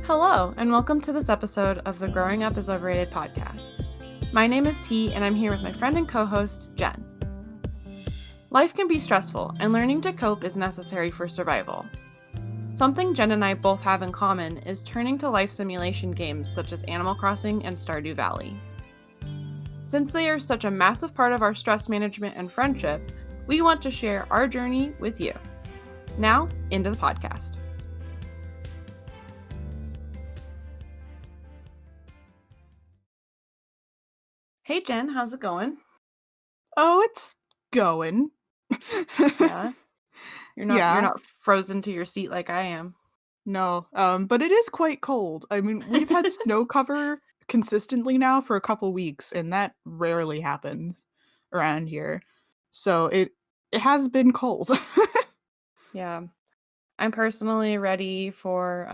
Hello, and welcome to this episode of the Growing Up is Overrated podcast. My name is T, and I'm here with my friend and co-host, Jen. Life can be stressful, and learning to cope is necessary for survival. Something Jen and I both have in common is turning to life simulation games such as Animal Crossing and Stardew Valley. Since they are such a massive part of our stress management and friendship, we want to share our journey with you. Now, into the podcast. Hey Jen, how's it going? Oh, it's going. Yeah. You're not frozen to your seat like I am. No, but it is quite cold. I mean, we've had snow cover consistently now for a couple weeks, and that rarely happens around here. So it has been cold. Yeah. I'm personally ready for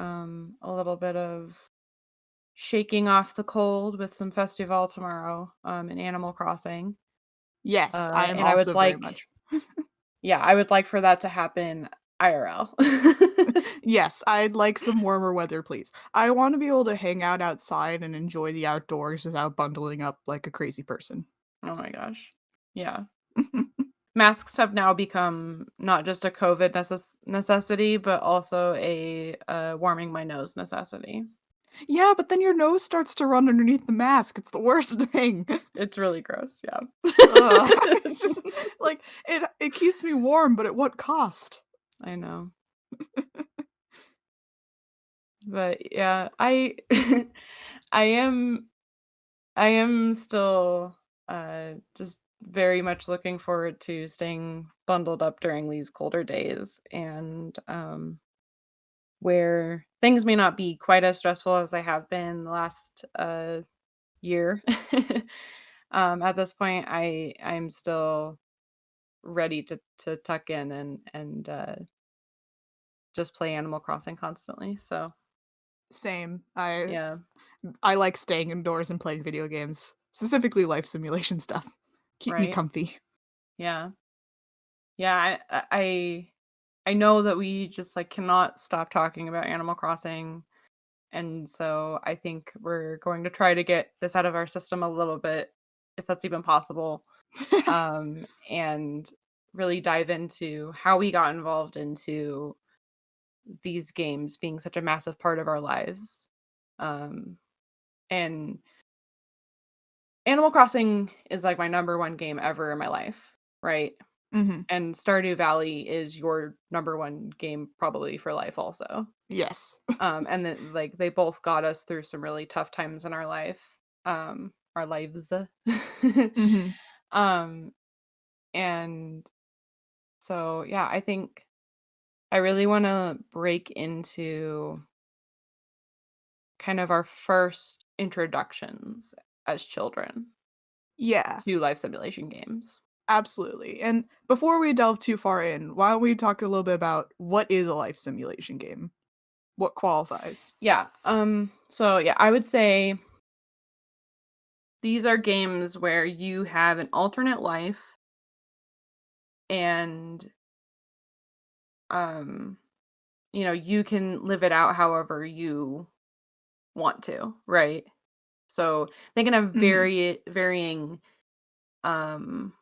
a little bit of shaking off the cold with some festival tomorrow in Animal Crossing. Yes, I am And I would also very like, much. I would like for that to happen IRL. Yes, I'd like some warmer weather, please. I want to be able to hang out outside and enjoy the outdoors without bundling up like a crazy person. Oh my gosh. Yeah. Masks have now become not just a COVID necessity, but also a warming my nose necessity. Yeah, but then your nose starts to run underneath the mask. It's the worst thing. It's really gross, yeah. It's just like it keeps me warm, but at what cost? I know. But yeah, I I am I am still just very much looking forward to staying bundled up during these colder days and where things may not be quite as stressful as they have been the last year. At this point I'm still ready to tuck in and just play Animal Crossing constantly. So, Same. I yeah, I like staying indoors and playing video games, specifically life simulation stuff. Keep me right? comfy. Yeah. Yeah, I know that we just like cannot stop talking about Animal Crossing, and so I think we're going to try to get this out of our system a little bit, if that's even possible, and really dive into how we got involved into these games being such a massive part of our lives. Um, and Animal Crossing is like my number one game ever in my life, right? Mhm. And Stardew Valley is your number one game probably for life also. Yes. And then like they both got us through some really tough times in our lives. Mhm. um, and so yeah, I think I really want to break into kind of our first introductions as children Yeah, to life simulation games. absolutely. And before we delve too far in, why don't we talk a little bit about what is a life simulation game? What qualifies? Yeah. So yeah, I would say these are games where you have an alternate life and um you can live it out however you want to, right? So they can have Mhm. varying um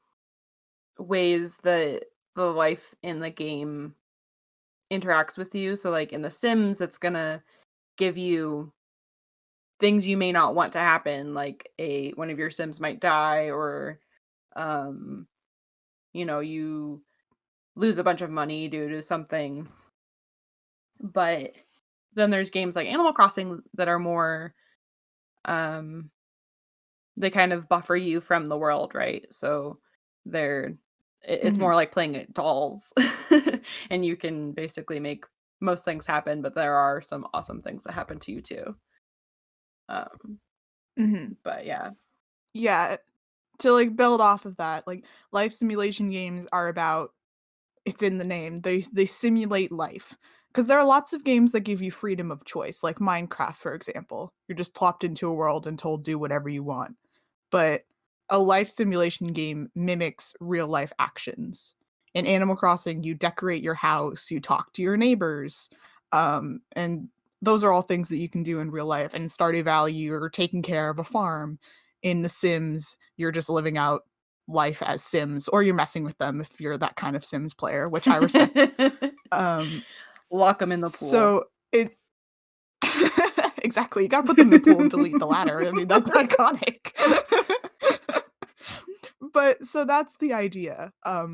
ways that the life in the game interacts with you. So like in The Sims, it's going to give you things you may not want to happen, like a one of your Sims might die or um you lose a bunch of money due to something. But then there's games like Animal Crossing that are more um they kind of buffer you from the world, right? So they're it's Mhm. more like playing at dolls. And you can basically make most things happen, but there are some awesome things that happen to you too. Um Mhm. but yeah. Yeah, to like build off of that, like life simulation games are about it's in the name. They simulate life. Because there are lots of games that give you freedom of choice, like Minecraft, for example. You're just plopped into a world and told do whatever you want. But a life simulation game mimics real life actions. In Animal Crossing, you decorate your house, you talk to your neighbors, and those are all things that you can do in real life. In Stardew Valley, you're taking care of a farm. In The Sims, you're just living out life as Sims, or you're messing with them if you're that kind of Sims player, which I respect. Um, Lock them in the pool. so it exactly, you gotta put them in the pool and delete the ladder. I mean, that's iconic. But so that's the idea,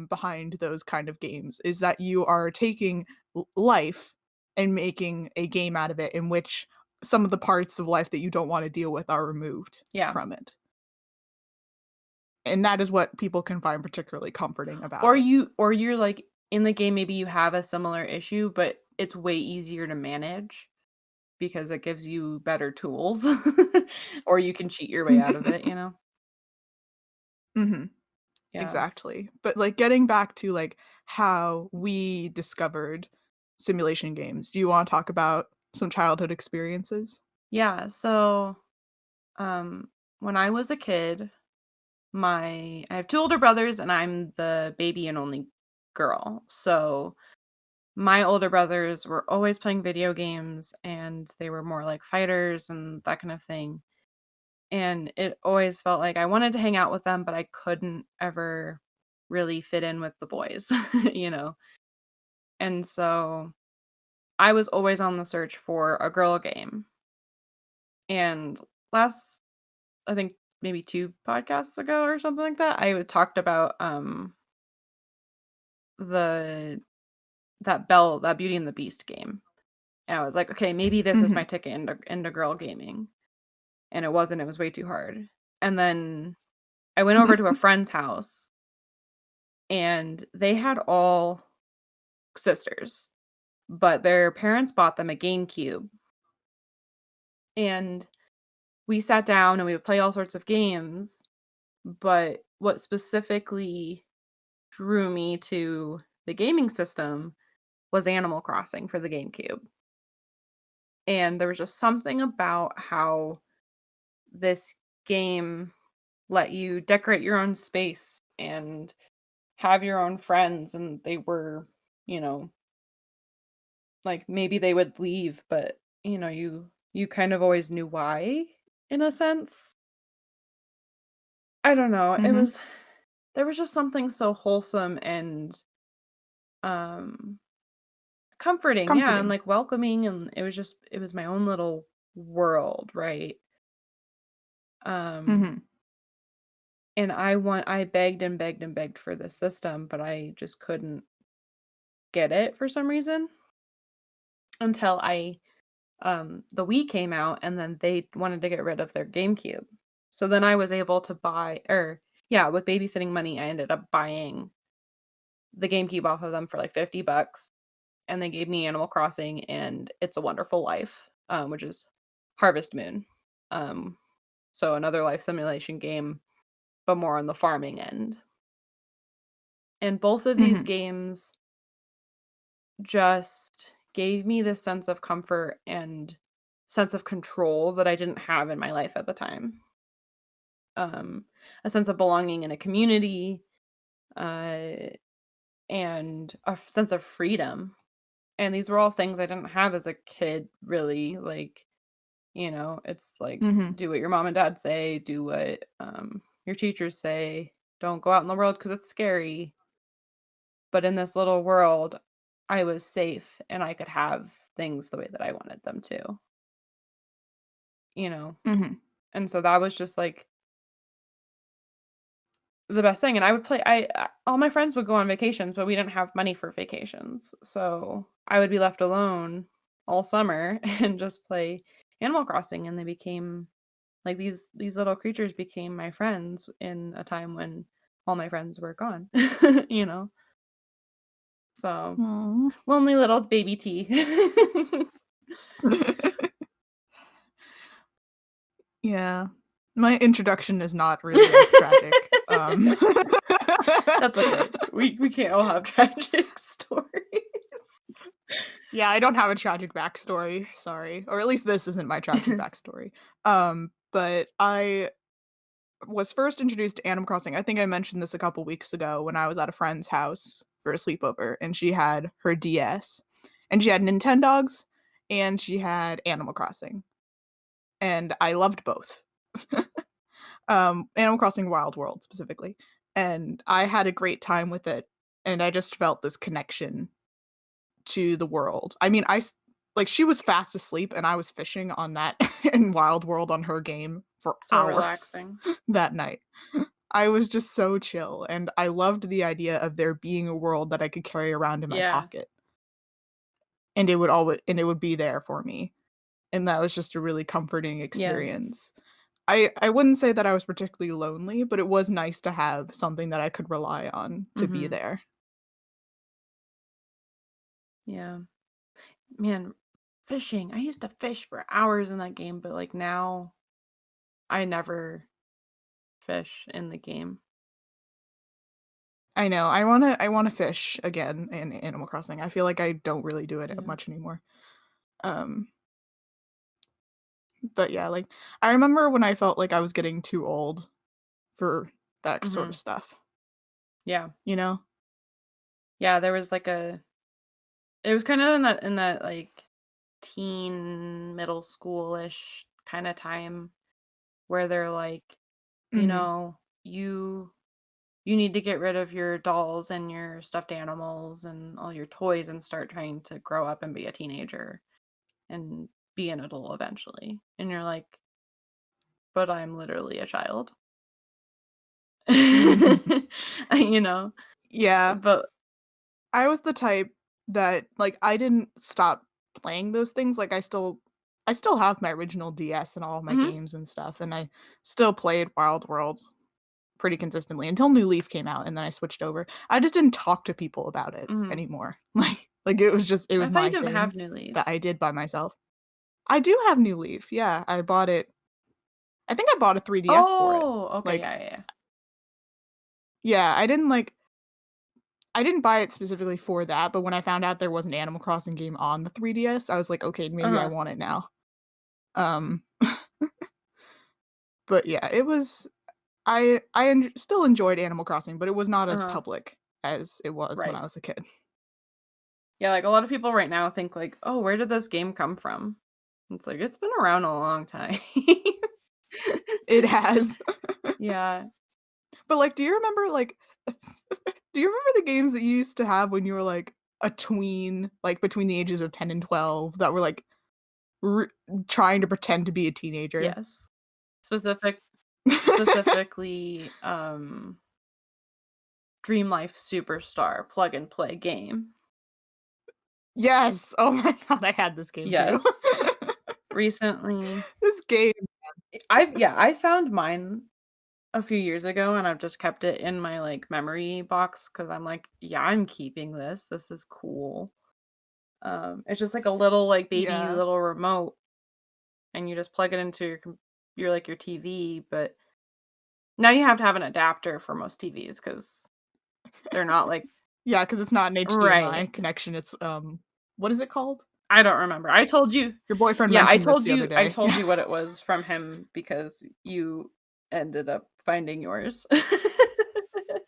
behind those kind of games, is that you are taking life and making a game out of it in which some of the parts of life that you don't want to deal with are removed Yeah. from it. And that is what people can find particularly comforting about Or it. you're like in the game, maybe you have a similar issue, but it's way easier to manage because it gives you better tools. Or you can cheat your way out of it, you know? Mhm. Yeah. Exactly. But, like, getting back to, like, how we discovered simulation games, do you wanna talk about some childhood experiences? Yeah, so, um, when I was a kid, I have 2 older brothers, and I'm the baby and only girl. So, my older brothers were always playing video games, and they were more like fighters and that kind of thing. And it always felt like I wanted to hang out with them, but I couldn't ever really fit in with the boys, you know? And so I was always on the search for a girl game. And last, I think maybe 2 podcasts ago or something like that, I talked about the that Beauty and the Beast game. And I was like, okay, maybe this is my Mhm. ticket into girl gaming. And it wasn't, it was way too hard. And then I went over to a friend's house and they had all sisters, but their parents bought them a GameCube. And we sat down and we would play all sorts of games, but what specifically drew me to the gaming system was Animal Crossing for the GameCube. And there was just something about how this game let you decorate your own space and have your own friends, and they were, you know, like maybe they would leave, but you kind of always knew why in a sense. I don't know. It Mhm. was there was just something so wholesome and um comforting, yeah, and Comforting. like welcoming, and it was my own little world, right? Um Mhm. and I begged and begged and begged for this system, but I just couldn't get it for some reason until I the Wii came out, and then they wanted to get rid of their GameCube. So then I was able to buy, or yeah, with babysitting money, I ended up buying the GameCube off of them for like $50, and they gave me Animal Crossing and It's a Wonderful Life, which is Harvest Moon. Um, so another life simulation game, but more on the farming end. And both of these Mhm. games just gave me this sense of comfort and sense of control that I didn't have in my life at the time. Um, a sense of belonging in a community, uh, and a sense of freedom. And these were all things I didn't have as a kid, really. Like, it's like Mhm. do what your mom and dad say, do what your teachers say, don't go out in the world because it's scary. But in this little world, I was safe and I could have things the way that I wanted them to, you know? Mhm. And so that was just like the best thing. And I would play, all my friends would go on vacations, but we didn't have money for vacations. So I would be left alone all summer and just play Animal Crossing. And they became like these little creatures became my friends in a time when all my friends were gone, you know? So Aw. lonely little baby T. Yeah. My introduction is not really as tragic. That's okay. We can't all have tragic stories. Yeah, I don't have a tragic backstory, sorry. Or at least this isn't my tragic backstory. But I was first introduced to Animal Crossing. I think I mentioned this a couple weeks ago when I was at a friend's house for a sleepover, and she had her DS, and she had Nintendogs, and she had Animal Crossing, and I loved both. Animal Crossing Wild World specifically, and I had a great time with it, and I just felt this connection to the world. I mean, like, she was fast asleep, and I was fishing on that in Wild World on her game for So hours relaxing. that night. I was just so chill, and I loved the idea of there being a world that I could carry around in my Yeah. pocket, and it would be there for me, and that was just a really comforting Yeah. experience. I wouldn't say that I was particularly lonely, but it was nice to have something that I could rely on to be Mhm. there. Yeah. Man, fishing. I used to fish for hours in that game, but like now I never fish in the game. I know, I wanna fish again in Animal Crossing. I feel like I don't really do it Yeah. much anymore. Um, but yeah, like, I remember when I felt like I was getting too old for that sort of Mhm. stuff, Yeah. you know? Yeah, there was like a it was kind of in that like teen middle schoolish kind of time where they're like, you Mhm. know, you need to get rid of your dolls and your stuffed animals and all your toys and start trying to grow up and be a teenager and be an adult eventually. And you're like, but I'm literally a child. You know? Yeah, But I was the type that, like, I didn't stop playing those things, like, I still have my original DS and all of my mhm, games and stuff, and I still played Wild World pretty consistently until New Leaf came out, and then I switched over. I just didn't talk to people about it mhm. anymore. Like, it was just it I was thought you my didn't thing have New that Leaf. I did by myself. I do have New Leaf, yeah, I bought it I think I bought a 3DS for it. Oh, okay, Like, yeah, yeah, yeah. yeah, I didn't buy it specifically for that, but when I found out there was an Animal Crossing game on the 3DS, I was like, "Okay, maybe I Uh-huh. want it now." Um, but yeah, it was still enjoyed Animal Crossing, but it was not as Uh-huh. public as it was when Right. I was a kid. Yeah, like, a lot of people right now think like, "Oh, where did this game come from?" It's like, it's been around a long time. It has. Yeah. But, like, do you remember, like do you remember the games that you used to have when you were, like, a tween, like, between the ages of 10 and 12 that were, like, r trying to pretend to be a teenager? Yes. Specific specifically, Dream Life Superstar plug and play game. Yes! Oh my god, I had this game too. Yes. Recently This game I found mine a few years ago, and I've just kept it in my, like, memory box because 'cause I'm like, "Yeah, I'm keeping this. This is cool." It's just like a little, like, baby yeah. little remote, and you just plug it into like, your TV, but now you have to have an adapter for most TVs because 'cause they're not, like Yeah, because it's not an right. HDMI connection, it's, what is it called? I don't remember. I told you Your boyfriend yeah, mentioned this the other I day. told you what it was from him because you ended up finding yours.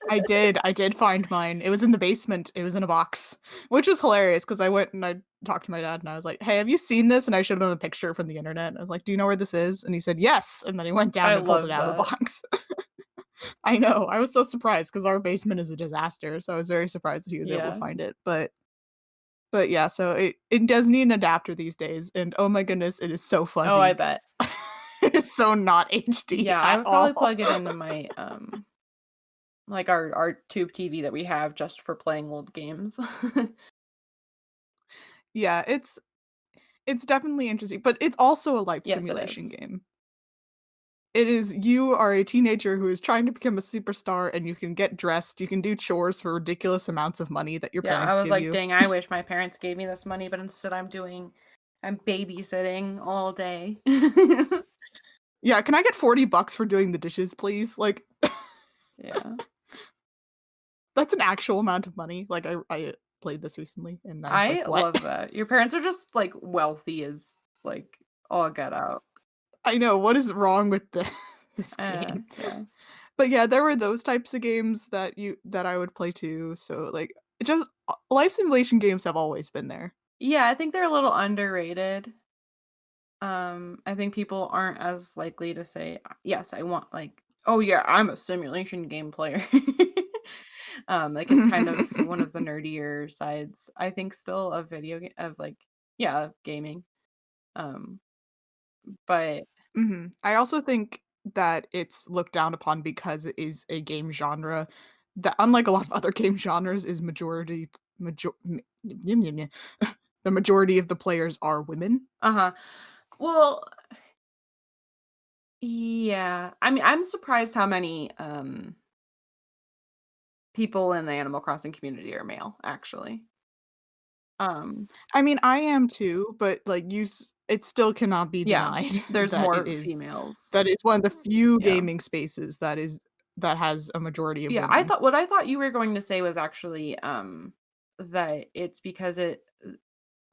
I did find mine. It was in the basement, it was in a box, which was hilarious because I went and I talked to my dad and I was like, "Hey, have you seen this?" And I showed him a picture from the internet. I was like, "Do you know where this is?" And he said, "Yes." And then he went down I and pulled it love out of the that. box. I know, I was so surprised because our basement is a disaster, so I was very surprised that he was able to Yeah. find it, but yeah, so it does need an adapter these days, and oh my goodness, it is so Oh, I fuzzy. bet. It is so not HD Yeah, I at would probably all. plug it into my, like, our tube TV that we have just for playing old games. Yeah, it's definitely interesting, but it's also a life Yes, it simulation is. game. It is you are a teenager who is trying to become a superstar, and you can get dressed, you can do chores for ridiculous amounts of money that your Yeah, I parents was give like, you. "Dang, I wish my parents gave me this money, but instead I'm babysitting all day." Yeah, "Can I get 40 bucks for doing the dishes, please?" Like, Yeah. that's an actual amount of money. Like, I played this recently, and I was I like, "What?" love that. Your parents are just, like, wealthy as, like, all get out. I know, what is wrong with the this game? Yeah. But yeah, there were those types of games that I would play too, so, like, It just life simulation games have always been there. Yeah, I think they're a little underrated. I think people aren't as likely to say, "Yes, I want," like, "Oh, yeah, I'm a simulation game player." Like, it's kind of one of the nerdier sides, I think, still of video game of, like, yeah, of gaming. Um, but I also think that it's looked down upon because it is a game genre that, unlike a lot of other game genres, is the majority of the players are women. uh-huh. Well, yeah. I mean, I'm surprised how many, people in the Animal Crossing community are male, actually. Um, I mean, I am too, but, like, it still cannot be yeah, denied there's that more females. that it's one of the few Yeah. gaming spaces that has a majority of Yeah, women. I thought you were going to say was actually, that it's because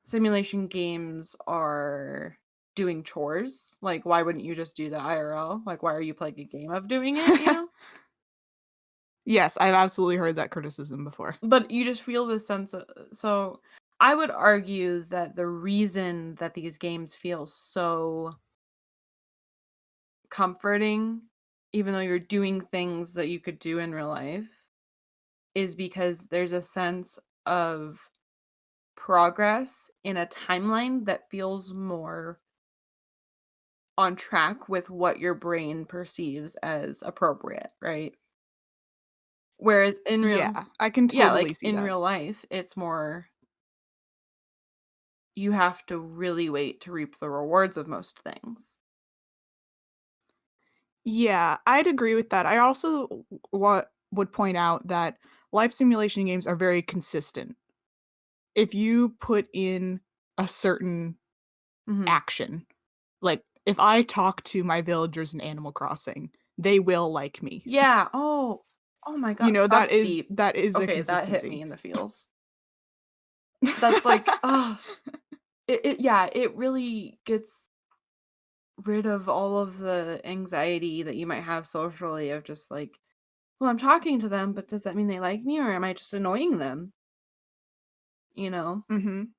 simulation games are doing chores. Like, why wouldn't you just do the IRL? Like, why are you playing a game of doing it, you know? Yes, I've absolutely heard that criticism before. But you just feel this sense of so I would argue that the reason that these games feel so comforting, even though you're doing things that you could do in real life, is because there's a sense of progress in a timeline that feels more on track with what your brain perceives as appropriate, right? Whereas in real Yeah, I can yeah, totally like see in that. real life, it's more you have to really wait to reap the rewards of most things. Yeah, I'd agree with that. I also what would point out that life simulation games are very consistent. If you put in a certain Mhm. action, like if I talk to my villagers in Animal Crossing, they will like me. Yeah, oh my god, that's deep. That is a Okay, that hit me consistency. in the feels. That's like, oh, it yeah, it really gets rid of all of the anxiety that you might have socially of just like, "Well, I'm talking to them, but does that mean they like me or am I just annoying them?" You know? Mhm.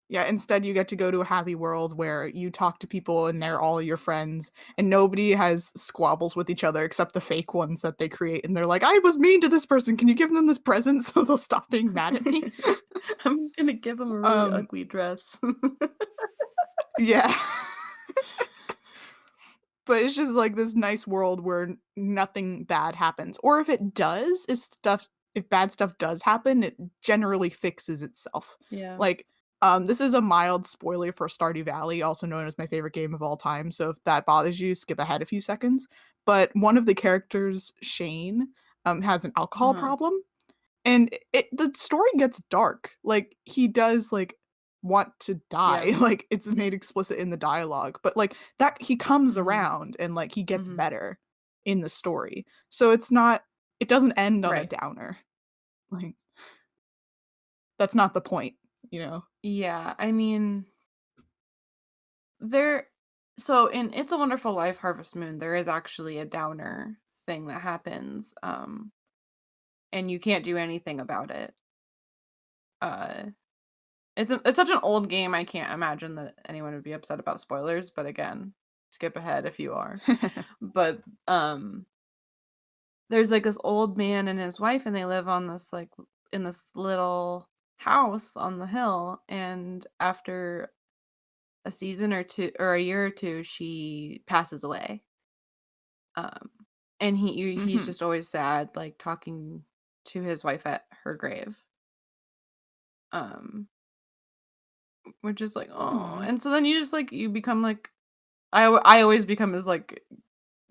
Yeah, instead you get to go to a happy world where you talk to people and they're all your friends and nobody has squabbles with each other except the fake ones that they create and they're like, "I was mean to this person. Can you give them this present so they'll stop being mad at me?" I'm gonna give him a really Um, ugly dress. yeah. But it's just like this nice world where nothing bad happens. Or if it does, if bad stuff does happen, it generally fixes itself. Yeah. Like, this is a mild spoiler for Stardew Valley, also known as my favorite game of all time. So if that bothers you, skip ahead a few seconds. But one of the characters, Shane, has an alcohol Uh-huh. problem and the story gets dark, like, he does, like, want to die, Yeah. like, it's made explicit in the dialogue, but, like, that he comes Mhm. around and, like, he gets Mhm. better in the story. So it doesn't end on a Right. downer, like, that's not the point, you know? Yeah, I mean, there so in It's a Wonderful Life, Harvest Moon, there is actually a downer thing that happens, and you can't do anything about it. Uh, it's such an old game, I can't imagine that anyone would be upset about spoilers, but again, skip ahead if you are. But, there's, like, this old man and his wife, and they live on this, like, in this little house on the hill, and after a season or 2 or a year or 2, she passes away. Um, and he's Mhm, just always sad, like, talking to his wife at her grave. Um, which is like, oh, aw. and so then you just, like you become, like I always become his, like,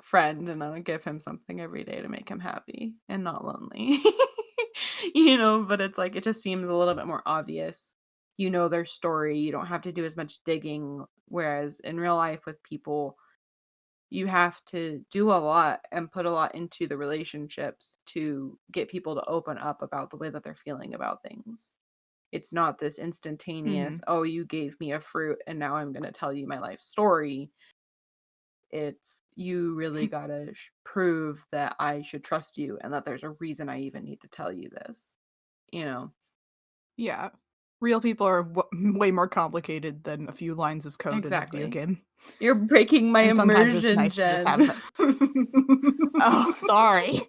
friend, and I give him something every day to make him happy and not lonely. You know, but it's like it just seems a little bit more obvious. You know their story, you don't have to do as much digging, whereas in real life with people, you have to do a lot and put a lot into the relationships to get people to open up about the way that they're feeling about things. It's not this instantaneous, Mhm, "Oh, you gave me a fruit and now I'm gonna tell you my life story." It's you really gotta prove that I should trust you and that there's a reason I even need to tell you this, you know? Yeah. Real people are way more complicated than a few lines of code in a video Exactly. game. You're breaking my And sometimes it's immersion, nice to just have Jen. that. Oh, sorry.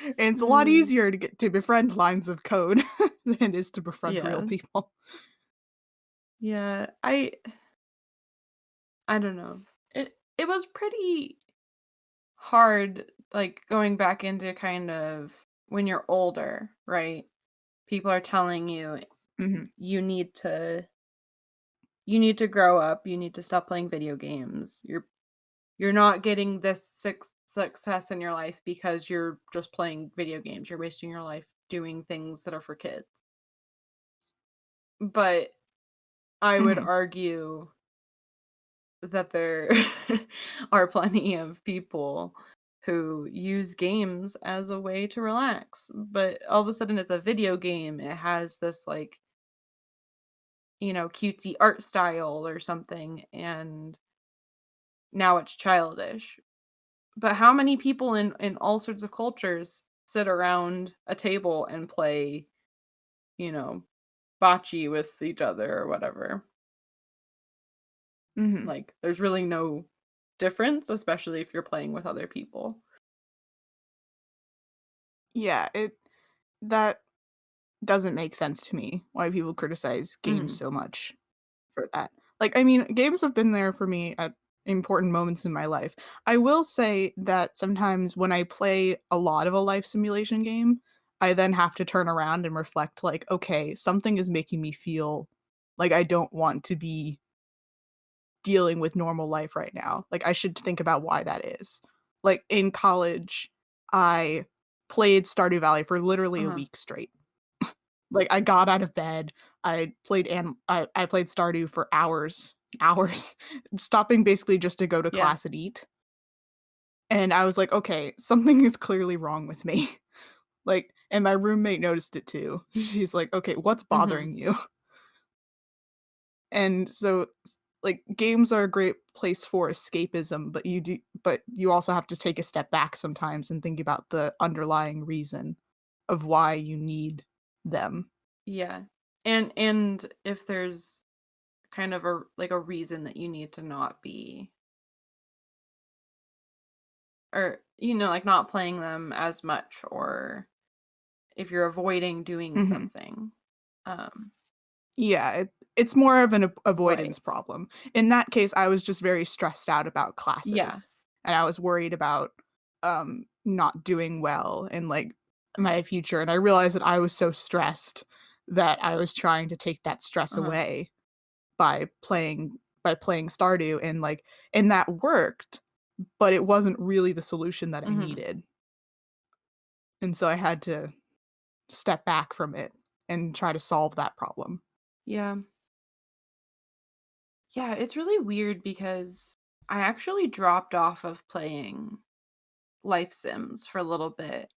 And it's a lot Mm, easier to get to befriend lines of code than it is to befriend real yeah. people. Yeah, I don't know. It was pretty hard, like, going back into kind of when you're older, right? People are telling you Mhm. you need to you need to grow up, you need to stop playing video games. You're not getting this success in your life because you're just playing video games. You're wasting your life doing things that are for kids. But I would Mhm. argue that there are plenty of people who use games as a way to relax, but all of a sudden it's a video game. It has this like, cutesy art style or something, and now it's childish. But how many people in all sorts of cultures sit around a table and play, you know, bocce with each other or whatever? Mhm. Like, there's really no difference, especially if you're playing with other people. Yeah, that doesn't make sense to me why people criticize games Mhm. so much for that. Like, I mean, games have been there for me at important moments in my life. I will say that sometimes when I play a lot of a life simulation game, I then have to turn around and reflect like, okay, something is making me feel like I don't want to be dealing with normal life right now. Like, I should think about why that is. Like, in college, I played Stardew Valley for literally a Uh-huh. week straight. Like, I got out of bed, I played Stardew for hours, hours, stopping basically just to go to Yeah. class and eat, and I was like, "Okay, something is clearly wrong with me." Like, and my roommate noticed it too. She's like, "Okay, what's Mhm. bothering you?" And so, like, games are a great place for escapism, but you also have to take a step back sometimes and think about the underlying reason of why you need them. Yeah. And if there's kind of a reason that you need to not be or, like, not playing them as much, or if you're avoiding doing Mhm. something. Um, Yeah, it's more of an right. avoidance problem. In that case, I was just very stressed out about Yeah. classes, and I was worried about, not doing well in, like, my future, and I realized that I was so stressed that I was trying to take that stress Uh-huh. away by playing Stardew, and that worked, but it wasn't really the solution that I Mhm. needed, and so I had to step back from it and try to solve that problem. Yeah. Yeah, it's really weird because I actually dropped off of playing life sims for a little bit,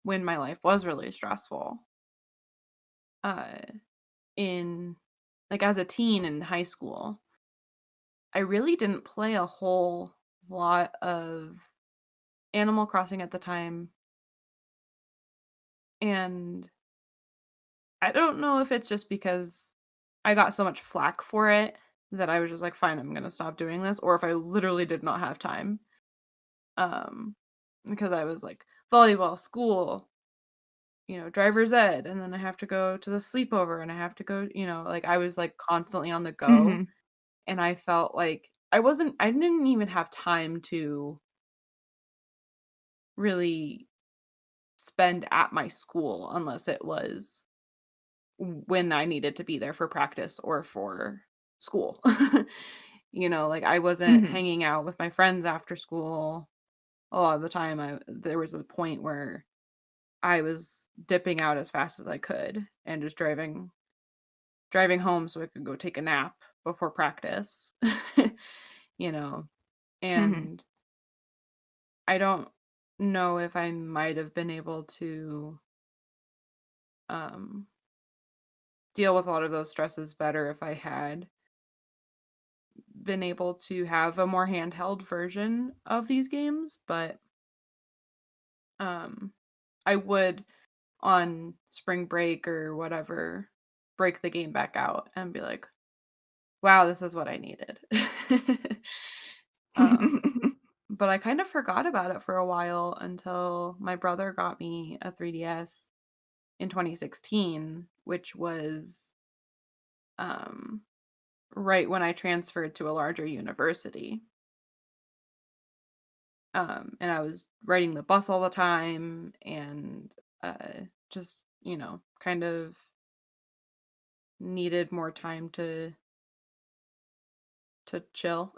when my life was really stressful. Uh, in like, as a teen in high school, I really didn't play a whole lot of Animal Crossing at the time, and I don't know if it's just because I got so much flack for it that I was just like, "Fine, I'm gonna stop doing this," or if I literally did not have time, um, because I was like, volleyball, school, driver's ed, and then I have to go to the sleepover, and I have to go, like, I was, like, constantly on the go, Mhm. and I felt like I didn't even have time to really spend at my school unless it was when I needed to be there for practice or for school. Like, I wasn't Mhm. hanging out with my friends after school a lot of the time. There was a point where I was dipping out as fast as I could and just driving home so I could go take a nap before practice. you know, Mhm. and I don't know if I might have been able to um deal with a lot of those stresses better if I had been able to have a more handheld version of these games, but um I would on spring break or whatever break the game back out and be like, "Wow, this is what I needed." um but I kind of forgot about it for a while until my brother got me a 3DS in 2016, which was um right when I transferred to a larger university. And I was riding the bus all the time and just, kind of needed more time to chill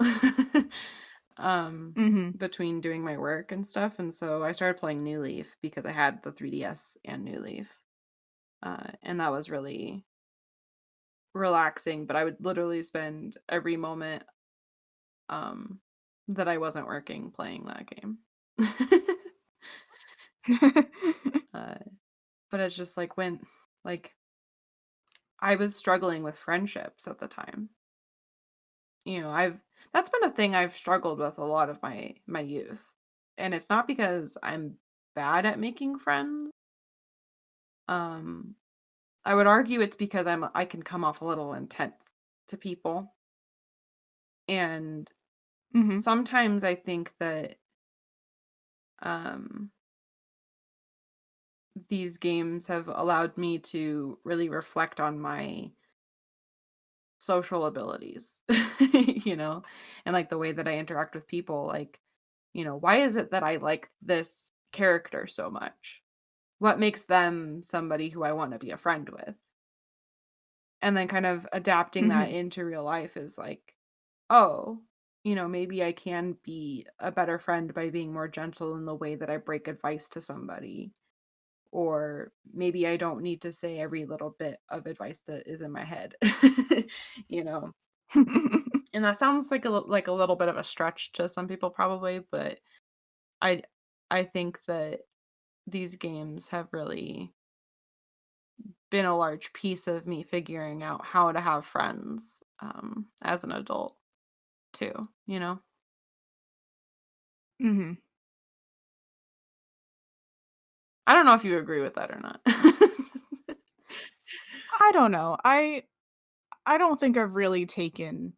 um Mhm. between doing my work and stuff. And so I started playing New Leaf because I had the 3DS and New Leaf. And that was really relaxing, but I would literally spend every moment um that I wasn't working playing that game. uh but it's just like when like I was struggling with friendships at the time. I've that's been a thing I've struggled with a lot of my youth. And it's not because I'm bad at making friends. Um I would argue it's because I can come off a little intense to people. And Mhm. sometimes I think that um these games have allowed me to really reflect on my social abilities, and like the way that I interact with people. Like, why is it that I like this character so much? What makes them somebody who I want to be a friend with? And then kind of adapting that Mhm. into real life is like, oh, maybe I can be a better friend by being more gentle in the way that I break advice to somebody. Or maybe I don't need to say every little bit of advice that is in my head. you know And that sounds like like a little bit of a stretch to some people probably, but I I think that these games have really been a large piece of me figuring out how to have friends as an adult too. Mhm. I don't know if you agree with that or not. I don't know. I don't think I've really taken,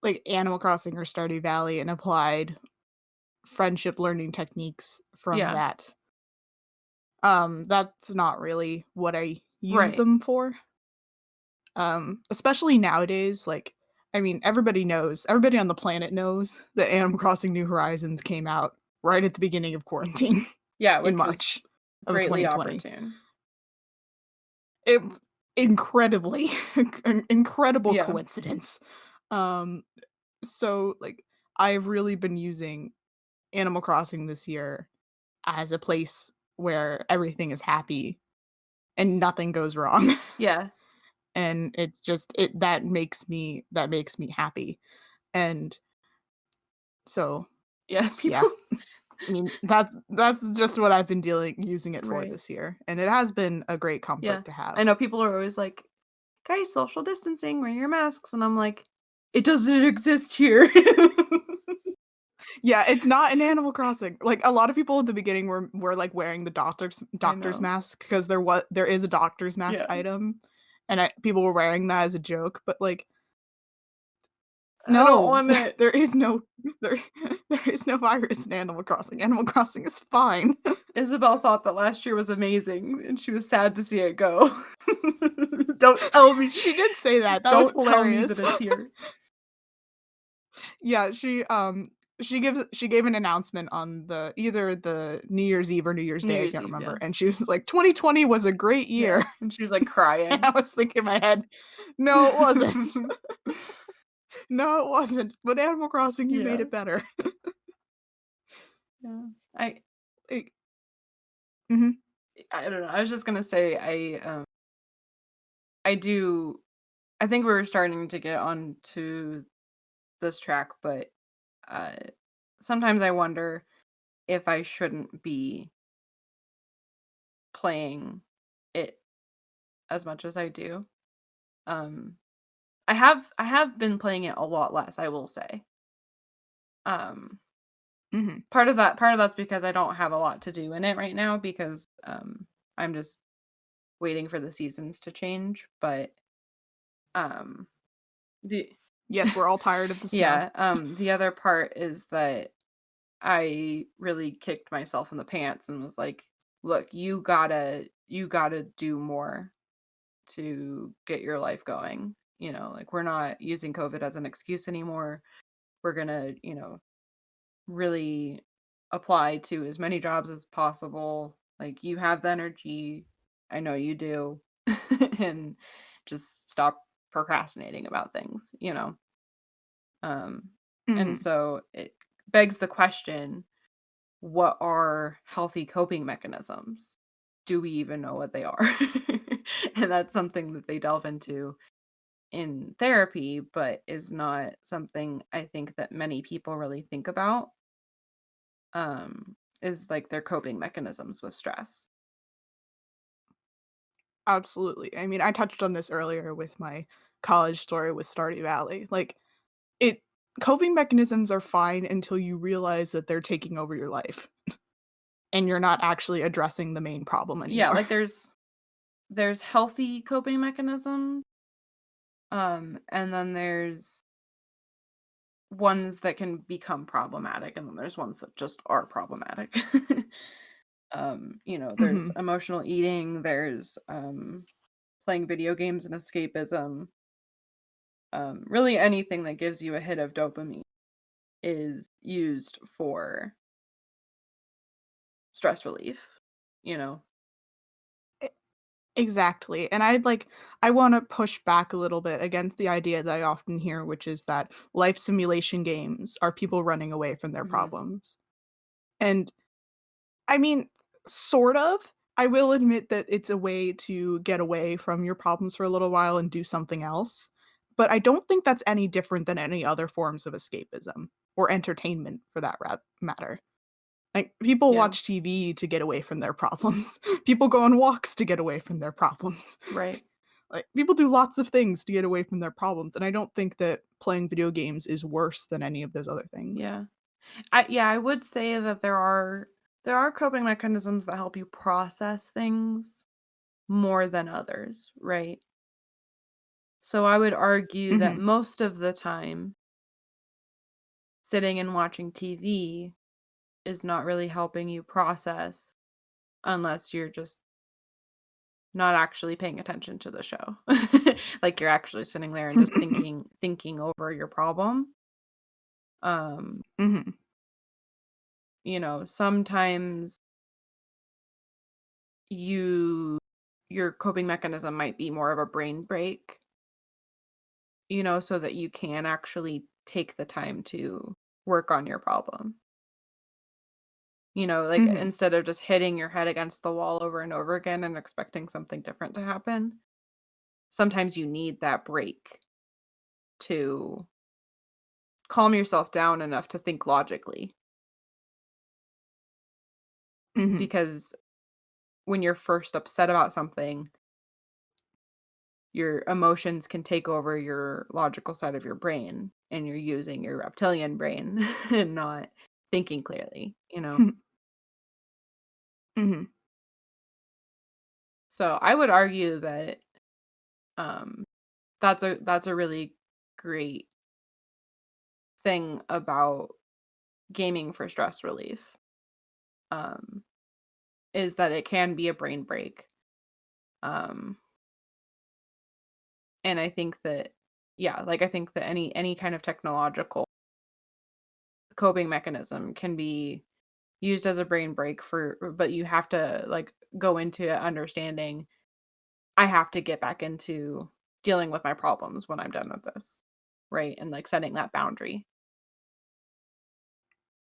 like, Animal Crossing or Stardew Valley and applied friendship learning techniques from Yeah, that. That's not really what I use right. them for. Especially nowadays, like, I mean, everybody on the planet knows that Animal Crossing New Horizons came out right at the beginning of quarantine Yeah, in which was March of greatly 2020. opportune. It incredibly an incredible Yeah. coincidence. Um, so, like, I've really been using Animal Crossing this year as a place where everything is happy and nothing goes wrong. Yeah. And it just it that makes me happy. And so, Yeah, yeah, people I mean, that's just what I've been dealing using it for right. this year, and it has been a great Yeah. comfort to I have. know people are always like, "Guys, social distancing, wear your masks." And I'm like, "It doesn't exist here." Yeah, it's not in Animal Crossing. Like, a lot of people at the beginning were, like, wearing the I doctor's know. mask because there is a doctor's mask Yeah. item, and people were wearing that as a joke, but, like, I don't no, want it. there is no there there is no virus in Animal Crossing. Animal Crossing is fine. Isabel thought that last year was amazing, and she was sad to see it go. Don't tell me She did say that, that was don't tell me that hilarious. it's here. Yeah, she gave an announcement on either the New Year's Eve or New Year's New Day, I Year's can't Eve, remember, yeah. and she was like, "2020 was a great Yeah, year." and she was, like, And I crying. was thinking in my head, "No, it wasn't. No, it wasn't, but Animal Crossing, you made Yeah, it better." yeah. I Like mhm, I don't know, I was just gonna say I do I think we're starting to get onto this track, but, uh, sometimes I wonder if I shouldn't be playing it as much as I do. Um, I have been playing it a lot less, I will say. Um, Mhm. part of that's because I don't have a lot to do in it right now because, I'm just waiting for the seasons to change, but, um, the Yes, we're all tired of the snow. yeah, the other part is that I really kicked myself in the pants and was like, "Look, you gotta do more to get your life going." Like, we're not using COVID as an excuse anymore. We're gonna, really apply to as many jobs as possible. Like, you have the energy, I know you do, and just stop procrastinating about things. Um, and Mhm. so it begs the question, what are healthy coping mechanisms? Do we even know what they are? And that's something that they delve into in therapy, but is not something I think that many people really think about, is like their coping mechanisms with stress. Absolutely. I mean, I touched on this earlier with my college story with Stardew Valley. Like, it coping mechanisms are fine until you realize that they're taking over your life and you're not actually addressing the main problem Yeah, anymore. like there's healthy coping mechanisms, and then there's ones that can become problematic, and then there's ones that just are problematic. There's Mhm. emotional eating, there's playing video games and escapism. Really anything that gives you a hit of dopamine is used for stress relief, you know? E Exactly, and I wanna push back a little bit against the idea that I often hear, which is that life simulation games are people running away from their Mhm. problems. And I mean, sort of. I will admit that it's a way to get away from your problems for a little while and do something else, but I don't think that's any different than any other forms of escapism or entertainment for that matter. Like, people Yeah, watch TV to get away from their problems. People go on walks to get away from their problems. right. Like, people do lots of things to get away from their problems, and I don't think that playing video games is worse than any of those other things. Yeah. I would say that there are coping mechanisms that help you process things more than others, right? So I would argue that Mhm, most of the time, sitting and watching TV is not really helping you process unless you're just not actually paying attention to the show. Like, you're actually sitting there and just thinking over your problem. Um, mhm, Sometimes you your coping mechanism might be more of a brain break, so that you can actually take the time to work on your problem. Like, mhm, instead of just hitting your head against the wall over and over again and expecting something different to happen, sometimes you need that break to calm yourself down enough to think logically. mhm, Because when you're first upset about something, your emotions can take over your logical side of your brain, and you're using your reptilian brain and not thinking clearly. mhm. So I would argue that um that's a really great thing about gaming for stress relief. Um is that it can be a brain break. Um and I think that, yeah, like, I think that any kind of technological coping mechanism can be used as a brain break, but you have to, like, go into it understanding, I have to get back into dealing with my problems when I'm done with this, right? And, like, setting that boundary.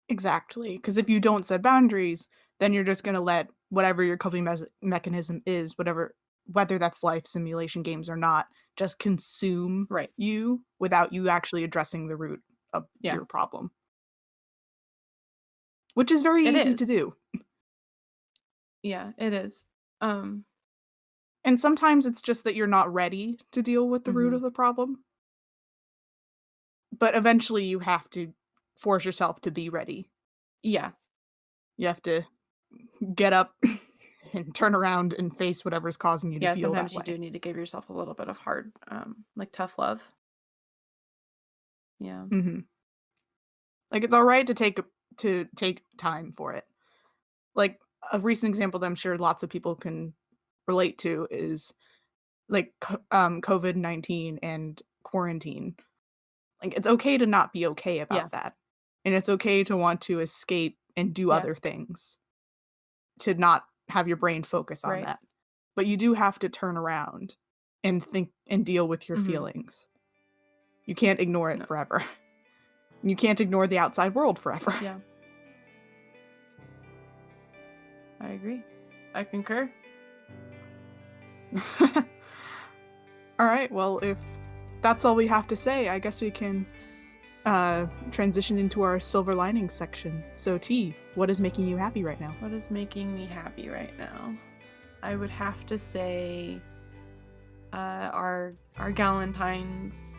Exactly, because if you don't set boundaries, then you're just gonna let whatever your coping mechanism is, whether that's life simulation games or not, just consume Right. you without you actually addressing the root of Yeah. your problem, which is very It easy to is. do. Yeah, it is. Um, And sometimes it's just that you're not ready to deal with the root mhm. of the problem. But eventually you have to force yourself to be ready. Yeah. You have to get up and turn around and face whatever's causing you to Yeah, feel that sometimes you way. do need to give yourself a little bit of hard, like, tough love. Yeah. Mhm. Like, it's alright to take time for it. Like, a recent example that I'm sure lots of people can relate to is, like, COVID-19 and quarantine. Like, it's okay to not be okay Yeah. about that, and it's okay to want to escape and do Yeah. other things, to not have your brain focus on Right. that. But you do have to turn around and think and deal with your Mhm. feelings. You can't ignore it No. forever. You can't ignore the outside world forever. Yeah. I agree. I concur. Alright, well, if that's all we have to say, I guess we can, transition into our silver linings section. So, T, what is making you happy right now? What is making me happy right now? I would have to say, our Galentine's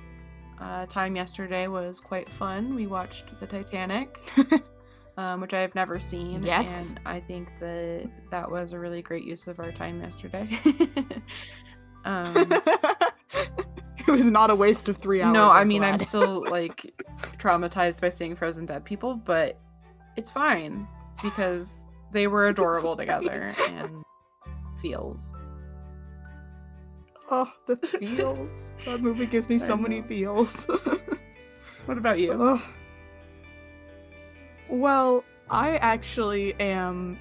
time yesterday was quite fun. We watched the Titanic, which I have never seen, Yes. and I think that was a really great use of our time yesterday. It was not a waste of 3 hours, No, I I'm mean, I'm glad. still, like, traumatized by seeing frozen dead people, but it's fine because they were It's adorable fine. together and feels. Oh, the feels. That movie gives me I so many know. feels. What about you? Ugh. Well, I actually am.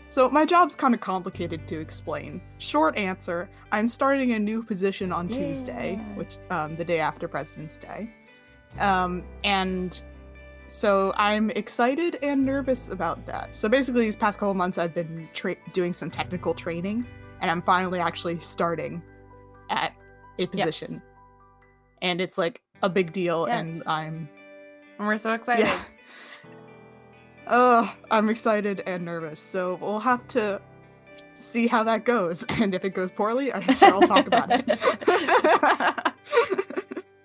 So my job's kind of complicated to explain. Short answer, I'm starting a new position on Tuesday, Yeah. which the day after President's Day. And so I'm excited and nervous about that. So basically these past couple of months I've been doing some technical training, and I'm finally actually starting at a position. Yes. And it's like a big deal, and Yes. I'm And we're so excited. yeah. I'm excited and nervous. So we'll have to see how that goes. And if it goes poorly, I'm sure I'll talk about it.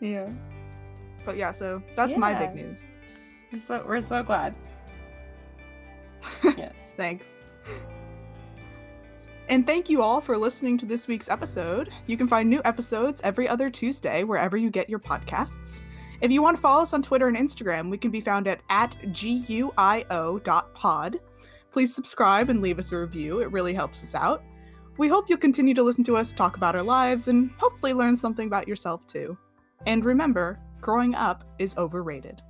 Yeah. But yeah, so that's my big Yeah. news. We're so glad. Yes. Thanks. And thank you all for listening to this week's episode. You can find new episodes every other Tuesday wherever you get your podcasts. If you want to follow us on Twitter and Instagram, we can be found at @guio.pod. Please subscribe and leave us a review. It really helps us out. We hope you'll continue to listen to us talk about our lives and hopefully learn something about yourself too. And remember, growing up is overrated.